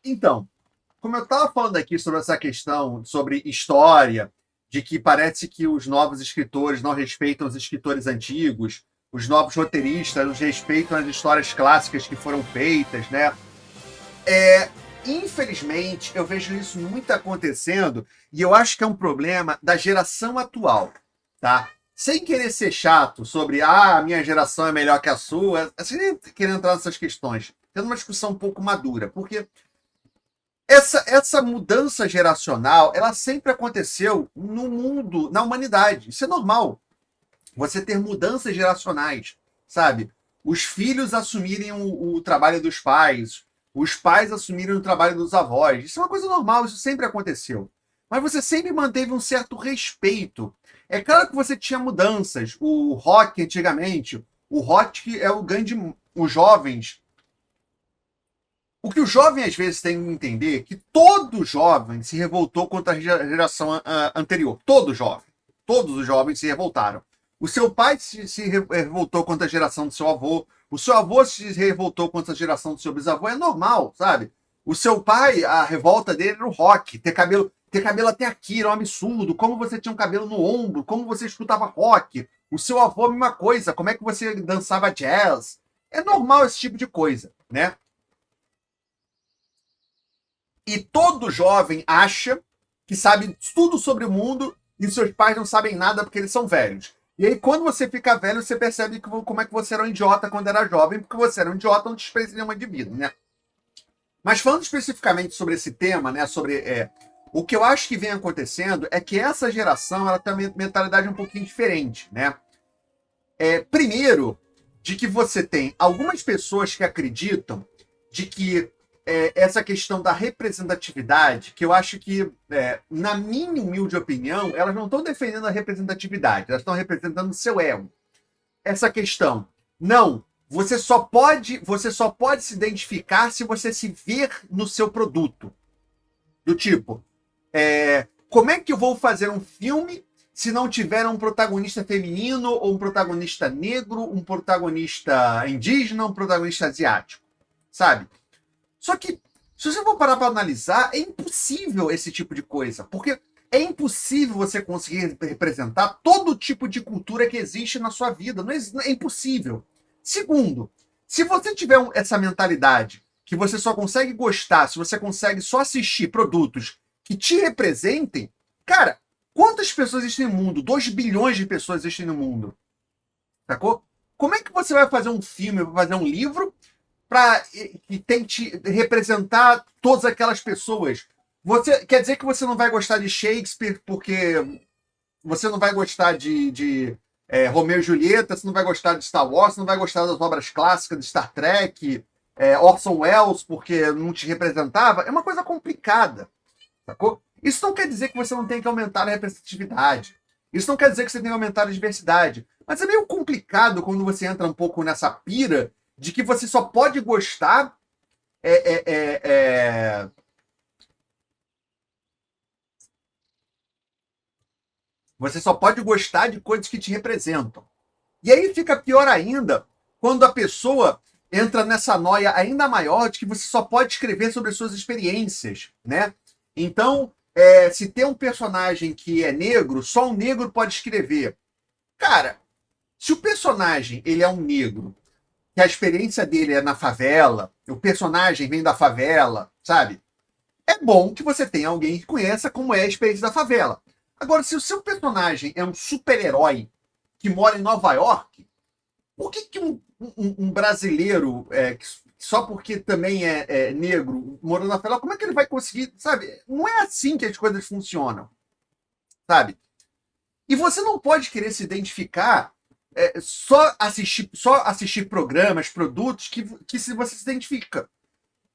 Então, como eu estava falando aqui sobre essa questão sobre história, de que parece que os novos escritores não respeitam os escritores antigos, os novos roteiristas não respeitam as histórias clássicas que foram feitas, né? Infelizmente, eu vejo isso muito acontecendo e eu acho que é um problema da geração atual, tá? Sem querer ser chato sobre a minha geração é melhor que a sua, sem querer entrar nessas questões, tendo uma discussão um pouco madura, porque essa mudança geracional, ela sempre aconteceu no mundo, na humanidade. Isso é normal. Você ter mudanças geracionais, sabe? Os filhos assumirem o trabalho dos pais, os pais assumirem o trabalho dos avós. Isso é uma coisa normal, isso sempre aconteceu. Mas você sempre manteve um certo respeito. É claro que você tinha mudanças. O rock, antigamente, o rock é o grande. Os jovens, o que o jovem às vezes tem que entender é que todo jovem se revoltou contra a geração anterior. Todo jovem. Todos os jovens se revoltaram. O seu pai se revoltou contra a geração do seu avô. O seu avô se revoltou contra a geração do seu bisavô. É normal, sabe? O seu pai, a revolta dele era o rock. Ter cabelo até aqui era um absurdo. Como você tinha um cabelo no ombro. Como você escutava rock. O seu avô, a mesma coisa. Como é que você dançava jazz. É normal esse tipo de coisa, né? E todo jovem acha que sabe tudo sobre o mundo e seus pais não sabem nada porque eles são velhos. E aí, quando você fica velho, você percebe como é que você era um idiota quando era jovem, porque você era um idiota, não te experiência nenhuma de vida, né? Mas falando especificamente sobre esse tema, né, sobre o que eu acho que vem acontecendo é que essa geração ela tem uma mentalidade um pouquinho diferente, né? Primeiro, de que você tem algumas pessoas que acreditam de que essa questão da representatividade, que eu acho que, na minha humilde opinião, elas não estão defendendo a representatividade, elas estão representando o seu ego. Essa questão, não, você só pode se identificar se você se ver no seu produto. Do tipo, como é que eu vou fazer um filme se não tiver um protagonista feminino ou um protagonista negro, um protagonista indígena, um protagonista asiático, sabe? Só que, se você for parar para analisar, é impossível esse tipo de coisa, porque é impossível você conseguir representar todo tipo de cultura que existe na sua vida. Não é impossível. Segundo, se você tiver essa mentalidade que você só consegue gostar, se você consegue só assistir produtos que te representem, cara, quantas pessoas existem no mundo? 2 bilhões de pessoas existem no mundo. Sacou? Como é que você vai fazer um filme, vai fazer um livro para que tente representar todas aquelas pessoas? Você quer dizer que você não vai gostar de Shakespeare porque você não vai gostar de Romeu e Julieta, você não vai gostar de Star Wars, você não vai gostar das obras clássicas de Star Trek, Orson Welles porque não te representava? É uma coisa complicada, sacou? Isso não quer dizer que você não tem que aumentar a representatividade. Isso não quer dizer que você tem que aumentar a diversidade. Mas é meio complicado quando você entra um pouco nessa pira de que você só pode gostar. É, é, é, Você só pode gostar de coisas que te representam. E aí fica pior ainda quando a pessoa entra nessa noia ainda maior de que você só pode escrever sobre suas experiências, né? Então, se tem um personagem que é negro, só um negro pode escrever. Cara, se o personagem ele é um negro, que a experiência dele é na favela, o personagem vem da favela, sabe? É bom que você tenha alguém que conheça como é a experiência da favela. Agora, se o seu personagem é um super-herói que mora em Nova York, por que um brasileiro, só porque também é negro, morando na favela, como é que ele vai conseguir, sabe? Não é assim que as coisas funcionam, sabe? E você não pode querer se identificar só assistir programas, produtos que se você se identifica.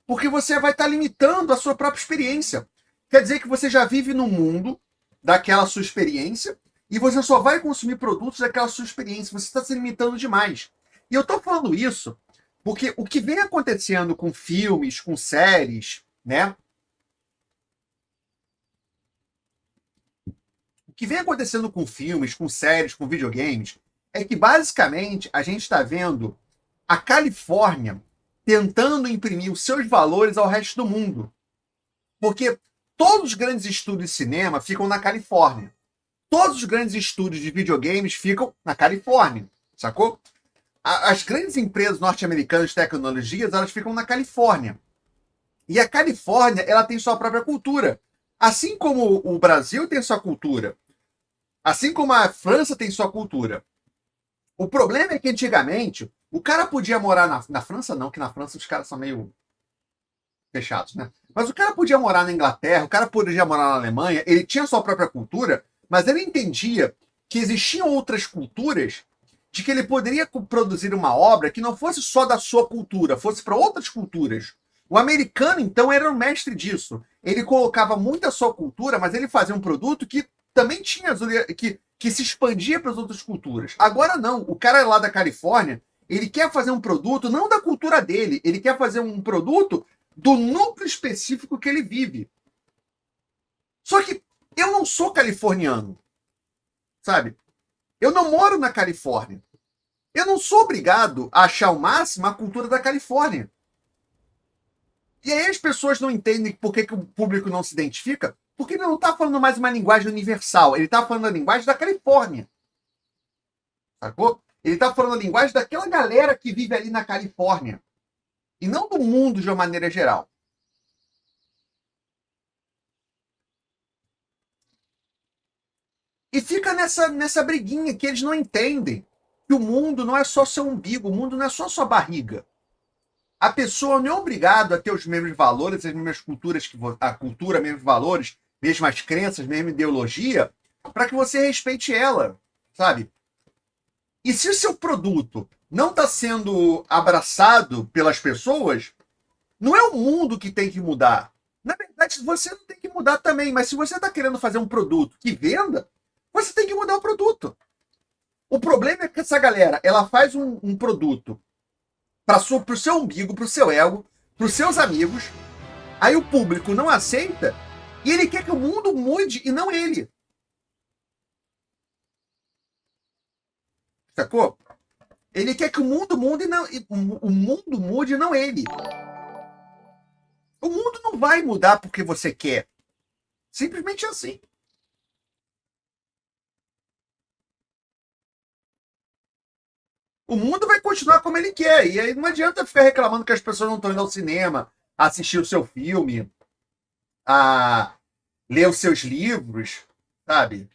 Porque você vai estar limitando a sua própria experiência. Quer dizer que você já vive no mundo daquela sua experiência e você só vai consumir produtos daquela sua experiência. Você está se limitando demais. E eu estou falando isso porque o que vem acontecendo com filmes, com séries, né? O que vem acontecendo com filmes, com séries, com videogames, é que basicamente a gente está vendo a Califórnia tentando imprimir os seus valores ao resto do mundo. Porque todos os grandes estúdios de cinema ficam na Califórnia. Todos os grandes estúdios de videogames ficam na Califórnia, sacou? As grandes empresas norte-americanas de tecnologias, elas ficam na Califórnia. E a Califórnia, ela tem sua própria cultura. Assim como o Brasil tem sua cultura. Assim como a França tem sua cultura. O problema é que antigamente, o cara podia morar na França, não, que na França os caras são meio fechados, né? Mas o cara podia morar na Inglaterra, o cara podia morar na Alemanha, ele tinha sua própria cultura, mas ele entendia que existiam outras culturas, de que ele poderia produzir uma obra que não fosse só da sua cultura, fosse para outras culturas. O americano, então, era o mestre disso. Ele colocava muito a sua cultura, mas ele fazia um produto que também tinha que se expandia para as outras culturas. Agora não, o cara lá da Califórnia, ele quer fazer um produto não da cultura dele, ele quer fazer um produto do núcleo específico que ele vive. Só que eu não sou californiano, sabe? Eu não moro na Califórnia. Eu não sou obrigado a achar ao máximo a cultura da Califórnia. E aí as pessoas não entendem por que o público não se identifica, porque ele não está falando mais uma linguagem universal, ele está falando a linguagem da Califórnia. Sacou? Ele está falando a linguagem daquela galera que vive ali na Califórnia. E não do mundo de uma maneira geral. E fica nessa briguinha que eles não entendem que o mundo não é só seu umbigo, o mundo não é só sua barriga. A pessoa não é obrigada a ter os mesmos valores, as mesmas culturas, a cultura, mesmos valores, mesmas crenças, mesma ideologia, para que você respeite ela, sabe? E se o seu produto não está sendo abraçado pelas pessoas, não é o mundo que tem que mudar. Na verdade, você não tem que mudar também, mas se você está querendo fazer um produto que venda, você tem que mudar o produto. O problema é que essa galera, ela faz um produto para o seu umbigo, para o seu ego, para os seus amigos, aí o público não aceita e ele quer que o mundo mude e não ele. Sacou? Ele quer que o mundo mude e não, o mundo mude e não ele. O mundo não vai mudar porque você quer. Simplesmente assim. O mundo vai continuar como ele quer. E aí não adianta ficar reclamando que as pessoas não estão indo ao cinema, a assistir o seu filme, a ler os seus livros, sabe?